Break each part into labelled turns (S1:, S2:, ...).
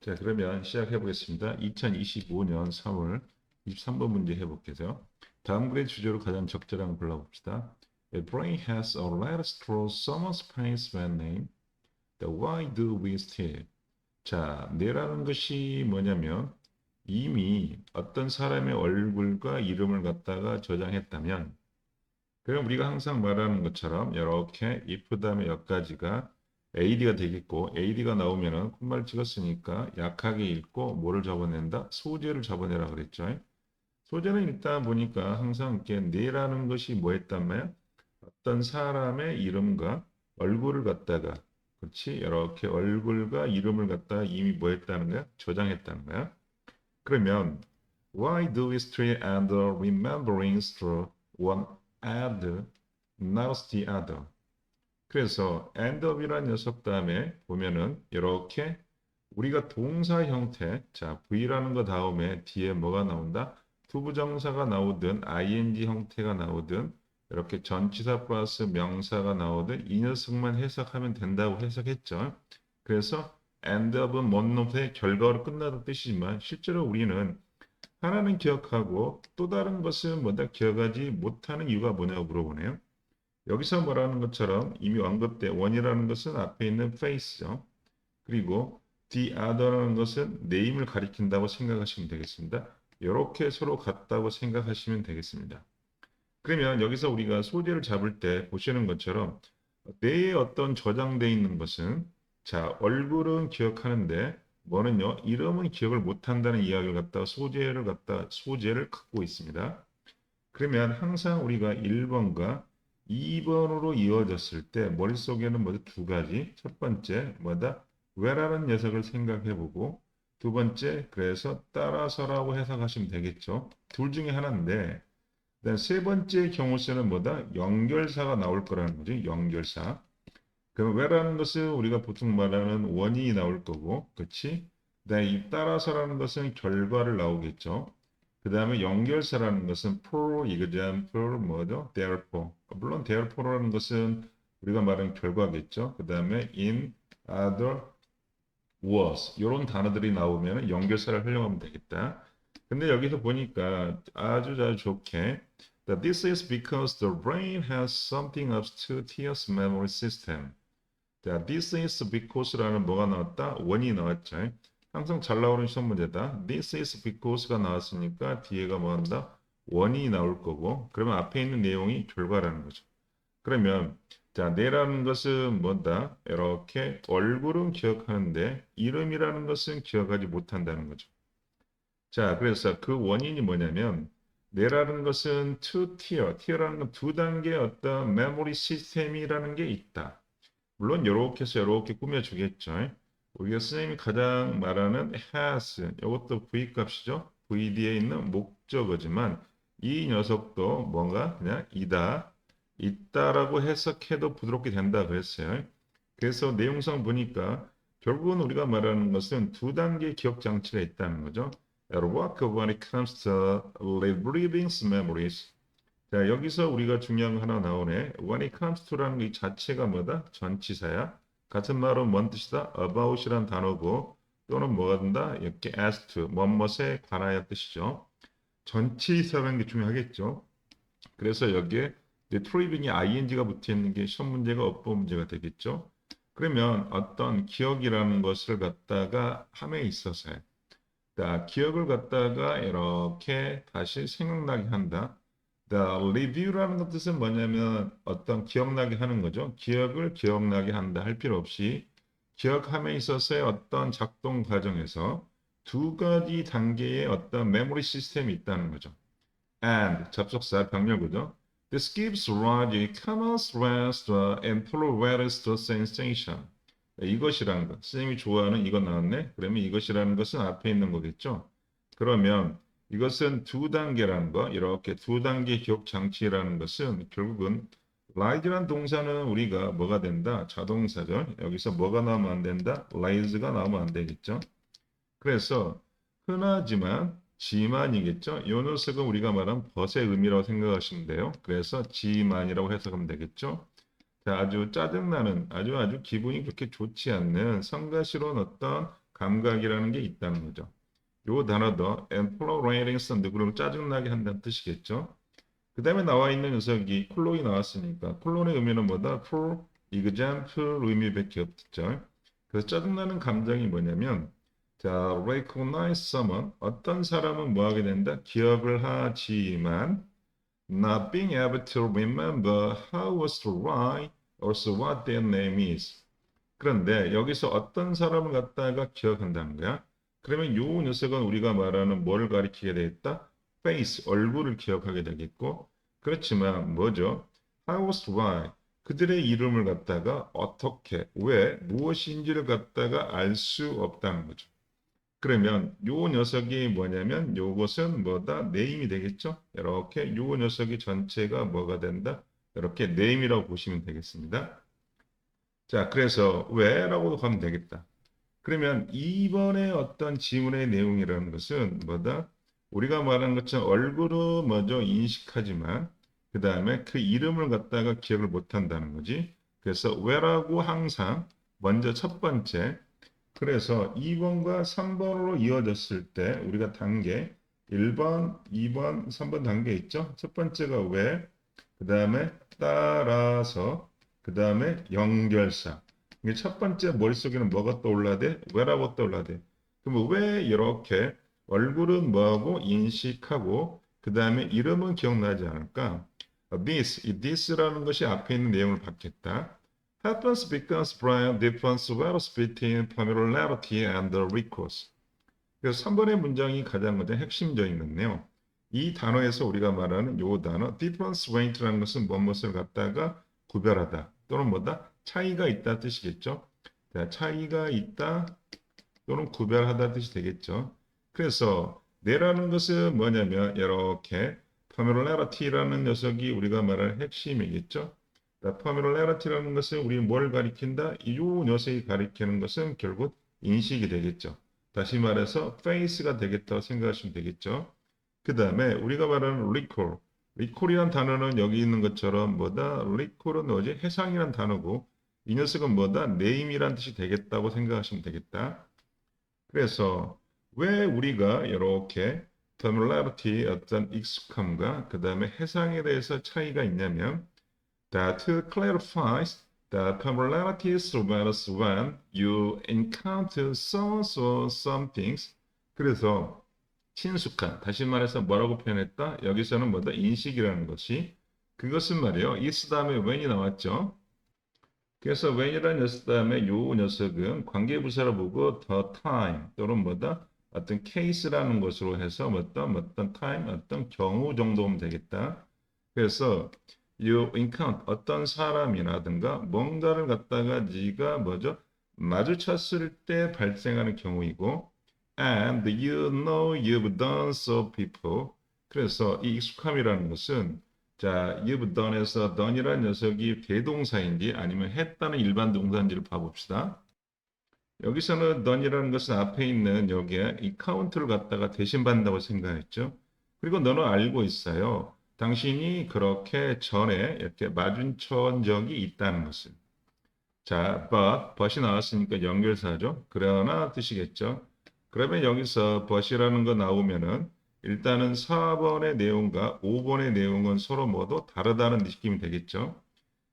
S1: 자, 그러면 시작해 보겠습니다. 2025년 3월 23번 문제 해볼게요. 다음 글의 주제로 가장 적절한 걸 골라봅시다. A brain has a letter through someone's face when named. Why do we steal? 자, 뇌라는 것이 뭐냐면 이미 어떤 사람의 얼굴과 이름을 갖다가 저장했다면 그럼 우리가 항상 말하는 것처럼 이렇게 if 다음에 여기까지가 AD가 되겠고 AD가 나오면은 콧말 찍었으니까 약하게 읽고 뭐를 잡아낸다? 소재를 잡아내라 그랬죠. 소재는 일단 보니까 항상 이렇게 뇌라는 것이 뭐였단 말이야? 어떤 사람의 이름과 얼굴을 갖다가 그렇지? 이렇게 얼굴과 이름을 갖다가 이미 뭐했다는 거야? 저장했다는 거야. 그러면 why do we stray and remembering through one and not the other? 그래서 end up이라는 녀석 다음에 보면은 이렇게 우리가 동사 형태, 자 V라는 거 다음에 뒤에 뭐가 나온다? 투부정사가 나오든 ing 형태가 나오든 이렇게 전치사 플러스 명사가 나오든 이 녀석만 해석하면 된다고 해석했죠. 그래서 end up은 먼 놈의 결과로 끝나는 뜻이지만 실제로 우리는 하나는 기억하고 또 다른 것은 뭐다 기억하지 못하는 이유가 뭐냐고 물어보네요. 여기서 말하는 것처럼 이미 언급 때 원이라는 것은 앞에 있는 face죠. 그리고 the other라는 것은 name을 가리킨다고 생각하시면 되겠습니다. 이렇게 서로 같다고 생각하시면 되겠습니다. 그러면 여기서 우리가 소재를 잡을 때 보시는 것처럼 뇌에 어떤 저장되어 있는 것은 자 얼굴은 기억하는데 뭐는요 이름은 기억을 못한다는 이야기를 갖다가 소재를 갖고 있습니다. 그러면 항상 우리가 1번과 2번으로 이어졌을 때 머릿속에는 모두 두 가지. 첫 번째 뭐다? 왜라는 녀석을 생각해보고 두 번째 그래서 따라서라고 해석하시면 되겠죠. 둘 중에 하나인데 그다음 세 번째 경우 수는 뭐다? 연결사가 나올 거라는 거죠. 연결사. 그럼 왜라는 것은 우리가 보통 말하는 원인이 나올 거고, 그렇지? 그다음에 이 따라서라는 것은 결과를 나오겠죠. 그 다음에 연결사라는 것은 for example 뭐죠? therefore. 물론 therefore라는 것은 우리가 말하는 결과겠죠. 그 다음에 in other was 이런 단어들이 나오면 연결사를 활용하면 되겠다. 근데 여기서 보니까 아주 좋게 that this is because the brain has something of two tiers memory system. 자, this is because라는 뭐가 나왔다? 원이 나왔죠. 항상 잘 나오는 시험 문제다. This is because가 나왔으니까 뒤에가 뭐 한다? 원이 나올 거고 그러면 앞에 있는 내용이 결과라는 거죠. 그러면 자, 뇌라는 것은 뭐다? 이렇게 얼굴은 기억하는데 이름이라는 것은 기억하지 못한다는 거죠. 자, 그래서 그 원인이 뭐냐면 뇌라는 것은 two tier, tier라는 건 두 단계의 어떤 메모리 시스템이라는 게 있다. 물론 이렇게 해서 이렇게 꾸며주겠죠. 우리가 선생님이 가장 말하는 has, 이것도 V 값이죠. V 뒤에 있는 목적어지만 이 녀석도 뭔가 그냥 이다, 있다라고 해석해도 부드럽게 된다 그랬어요. 그래서 내용상 보니까 결국은 우리가 말하는 것은 두 단계 기억 장치가 있다는 거죠. Work when it comes to retrieving memories. 자, 여기서 우리가 중요한 거 하나 나오네. When it comes to라는 이 자체가 뭐다? 전치사야. 같은 말은 뭔 뜻이다? about이란 단어고 또는 뭐가 된다? 이렇게 as to, 뭐뭐에 관하여 뜻이죠. 전치사라는 게 중요하겠죠. 그래서 여기에 retrieving이 ing가 붙어 있는 게 시험 문제가 업보 문제가 되겠죠. 그러면 어떤 기억이라는 것을 갖다가 함에 있어서요. 자, 기억을 갖다가 이렇게 다시 생각나게 한다. review라는 것 뜻은 뭐냐면 어떤 기억나게 하는 거죠. 기억을 기억나게 한다 할 필요 없이 기억함에 있어서의 어떤 작동 과정에서 두 가지 단계의 어떤 메모리 시스템이 있다는 거죠. And 접속사 병렬구죠. This gives rise to common stress and tolerance to sensation. 이것이라는 것. 선생님이 좋아하는 이거 나왔네. 그러면 이것이라는 것은 앞에 있는 거겠죠. 그러면 이것은 두 단계라는 거, 이렇게 두 단계 기억 장치라는 것은 결국은 rise라는 동사는 우리가 뭐가 된다? 자동사죠. 여기서 뭐가 나오면 안 된다? rise가 나오면 안 되겠죠. 그래서 흔하지만 지만이겠죠. 이 녀석은 우리가 말한 벗의 의미라고 생각하시면 돼요. 그래서 지만이라고 해석하면 되겠죠. 자, 아주 짜증나는 아주 기분이 그렇게 좋지 않는 성가시로운 어떤 감각이라는 게 있다는 거죠. 요 단어도 employing's 누구를 짜증나게 한다는 뜻이겠죠. 그 다음에 나와 있는 녀석이 콜론이 나왔으니까 콜론의 의미는 뭐다? for example 의미밖에 없죠. 그래서 짜증나는 감정이 뭐냐면 자, recognize someone 어떤 사람은 뭐 하게 된다? 기억을 하지만 not being able to remember how was to write also what their name is. 그런데 여기서 어떤 사람을 갖다가 기억한다는 거야. 그러면 요 녀석은 우리가 말하는 뭘 가리키게 되겠다? face, 얼굴을 기억하게 되겠고 그렇지만 뭐죠? how was why 그들의 이름을 갖다가 어떻게, 왜, 무엇인지를 갖다가 알 수 없다는 거죠. 그러면 요 녀석이 뭐냐면 요것은 뭐다? 네임이 되겠죠? 이렇게 요 녀석이 전체가 뭐가 된다? 이렇게 네임이라고 보시면 되겠습니다. 자, 그래서 왜라고도 가면 되겠다. 그러면 이번에 어떤 지문의 내용이라는 것은 뭐다? 우리가 말한 것처럼 얼굴은 먼저 인식하지만 그 다음에 그 이름을 갖다가 기억을 못한다는 거지. 그래서 왜라고 항상 먼저 첫 번째 그래서 2번과 3번으로 이어졌을 때 우리가 단계 1번, 2번, 3번 단계 있죠? 첫 번째가 왜, 그 다음에 따라서, 그 다음에 연결사. 이게 첫 번째 머릿속에는 뭐가 떠올라야 돼? 왜라고 떠올라야 돼? 그럼 왜 이렇게 얼굴은 뭐하고 인식하고 그 다음에 이름은 기억나지 않을까? this라는 것이 앞에 있는 내용을 받겠다. happens because Brian difference varies between familiarity and recourse. 그래서 3번의 문장이 가장 먼저 핵심적인 건데요. 이 단어에서 우리가 말하는 요 단어 difference rate라는 것은 무엇을 갖다가 구별하다 또는 뭐다? 차이가 있다 뜻이겠죠. 자, 차이가 있다 또는 구별하다 뜻이 되겠죠. 그래서 내라는 것은 뭐냐면 이렇게 familiarity라는 녀석이 우리가 말할 핵심이겠죠. familiarity라는 것은 우리 뭘 가리킨다? 이 녀석이 가리키는 것은 결국 인식이 되겠죠. 다시 말해서 face가 되겠다고 생각하시면 되겠죠. 그 다음에 우리가 말하는 recall. recall이란 단어는 여기 있는 것처럼 뭐다? recall은 뭐지? 해상이란 단어고 이 녀석은 뭐다? name이란 뜻이 되겠다고 생각하시면 되겠다. 그래서 왜 우리가 이렇게 familiarity 어떤 익숙함과 그 다음에 해상에 대해서 차이가 있냐면 that clarifies the familiarities matters when you encounter someone or some things. 그래서 친숙한, 다시 말해서 뭐라고 표현했다? 여기서는 뭐다? 인식이라는 것이 그것은 말이에요. is 다음에 when이 나왔죠. 그래서 when이라는 녀석 다음에 요 녀석은 관계부사로 보고 the time 또는 뭐다? 어떤 case라는 것으로 해서 어떤 time, 어떤 경우 정도면 되겠다. 그래서 you encounter 어떤 사람이라든가 뭔가를 갖다가 네가 뭐죠? 마주쳤을 때 발생하는 경우이고 and you know you've done so people. 그래서 이 익숙함이라는 것은 자, you've done에서 done이라는 녀석이 대동사인지 아니면 했다는 일반 동사인지를 봐봅시다. 여기서는 done이라는 것은 앞에 있는 여기에 이 count를 갖다가 대신 받는다고 생각했죠. 그리고 너는 알고 있어요. 당신이 그렇게 전에 이렇게 마주친 적이 있다는 것을. 자, but이 나왔으니까 연결사죠. 그러나 뜻이겠죠. 그러면 여기서 but이라는 거 나오면은 일단은 4번의 내용과 5번의 내용은 서로 모두 다르다는 느낌이 되겠죠.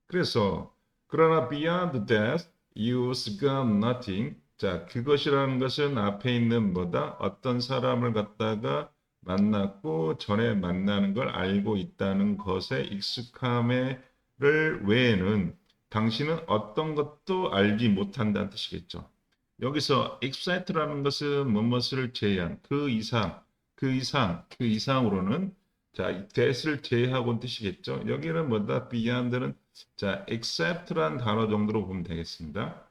S1: 그래서 그러나 beyond that, you've got nothing. 자, 그것이라는 것은 앞에 있는 뭐다? 어떤 사람을 갖다가 만났고 전에 만나는 걸 알고 있다는 것에 익숙함을 외에는 당신은 어떤 것도 알지 못한다는 뜻이겠죠. 여기서 except라는 것은 무엇을 제한, 그 이상으로는 자, that을 제외하고는 뜻이겠죠. 여기는 뭐다? beyond는 자, except란 단어 정도로 보면 되겠습니다.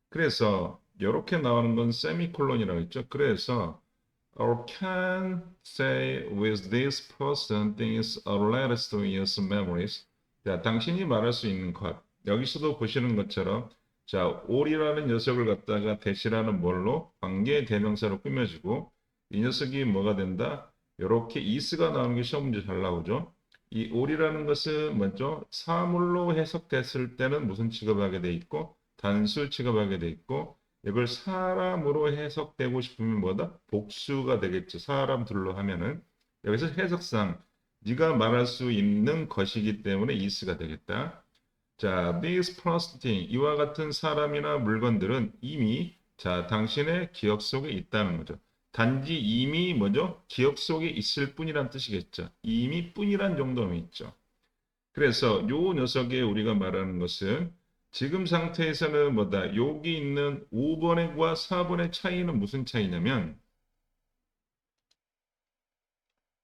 S1: 그래서 이렇게 나오는 건 세미콜론이라고 했죠. 그래서 or can say with this person things related to his memories. 자, 당신이 말할 수 있는 것. 여기서도 보시는 것처럼 자, all이라는 녀석을 갖다가 that이라는 뭘로 관계 대명사로 꾸며주고 이 녀석이 뭐가 된다? 이렇게 is가 나오는 게 시험 문제 잘 나오죠. 이 all이라는 것은 먼저 사물로 해석됐을 때는 무슨 취급하게 돼 있고 단수 취급하게 돼 있고 이걸 사람으로 해석되고 싶으면 뭐다? 복수가 되겠죠. 사람들로 하면은 여기서 해석상 네가 말할 수 있는 것이기 때문에 is가 되겠다. 자, these plus thing, 이와 같은 사람이나 물건들은 이미 자, 당신의 기억 속에 있다는 거죠. 단지 이미 뭐죠? 기억 속에 있을 뿐이란 뜻이겠죠. 이미 뿐이란 정도는 있죠. 그래서 요 녀석에 우리가 말하는 것은 지금 상태에서는 뭐다? 여기 있는 5번과 4번의 차이는 무슨 차이냐면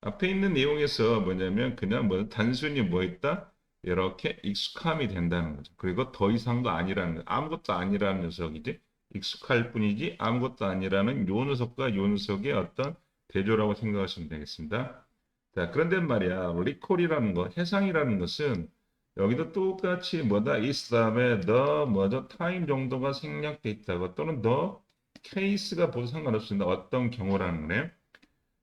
S1: 앞에 있는 내용에서 뭐냐면 그냥 뭐 단순히 뭐 있다? 이렇게 익숙함이 된다는 거죠. 그리고 더 이상도 아니라는 거. 아무것도 아니라는 녀석이지. 익숙할 뿐이지 아무것도 아니라는 요 녀석과 요 녀석의 어떤 대조라고 생각하시면 되겠습니다. 자, 그런데 말이야. 리콜이라는 거, 해상이라는 것은 여기도 똑같이 뭐다? is 다음에 the 뭐죠? time 정도가 생략돼 있다고 또는 the case가 보도 상관없습니다. 어떤 경우라는 거네.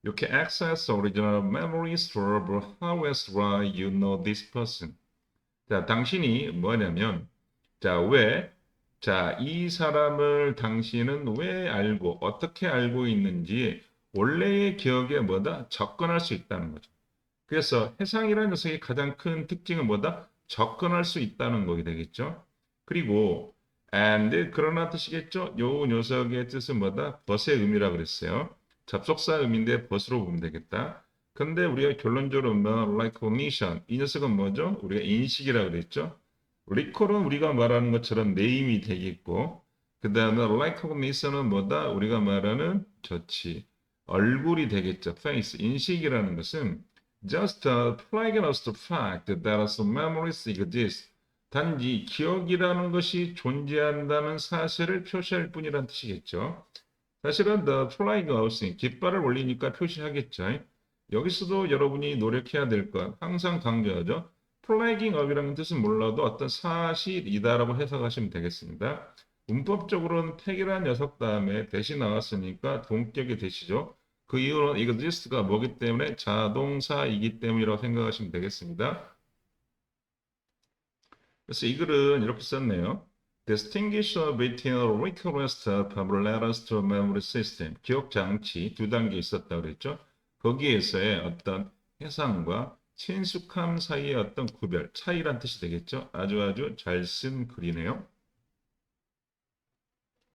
S1: You can access original memories through how and why you know this person. 자, 당신이 뭐냐면, 자, 왜, 자, 이 사람을 당신은 왜 알고, 어떻게 알고 있는지 원래의 기억에 뭐다? 접근할 수 있다는 거죠. 그래서 해상이라는 녀석의 가장 큰 특징은 뭐다? 접근할 수 있다는 거게 되겠죠. 그리고 and 그러나 뜻이겠죠. 요 녀석의 뜻은 뭐다? 벗의 의미라 그랬어요. 접속사 의미인데 벗으로 보면 되겠다. 근데 우리가 결론적으로 뭐 recognition 이 녀석은 뭐죠? 우리가 인식이라 그랬죠. recall은 우리가 말하는 것처럼 네임이 되겠고 그 다음에 recognition은 뭐다? 우리가 말하는 저치 얼굴이 되겠죠. face 인식이라는 것은 just flagging us the fact that some memories exist. 단지 기억이라는 것이 존재한다는 사실을 표시할 뿐이란 뜻이겠죠. 사실은 the flag us, 깃발을 올리니까 표시하겠죠. 여기서도 여러분이 노력해야 될 것, 항상 강조하죠. flagging up이라는 뜻은 몰라도 어떤 사실이다라고 해석하시면 되겠습니다. 문법적으로는 택이라는 녀석 다음에 대시 나왔으니까 동격이 대시죠. 그 이유는 exist가 뭐기 때문에 자동사이기 때문이라고 생각하시면 되겠습니다. 그래서 이 글은 이렇게 썼네요. Distinguish between a request of letters to memory system. 기억 장치 두 단계 있었다고 그랬죠. 거기에서의 어떤 해상과 친숙함 사이의 어떤 구별, 차이란 뜻이 되겠죠. 아주 잘 쓴 글이네요.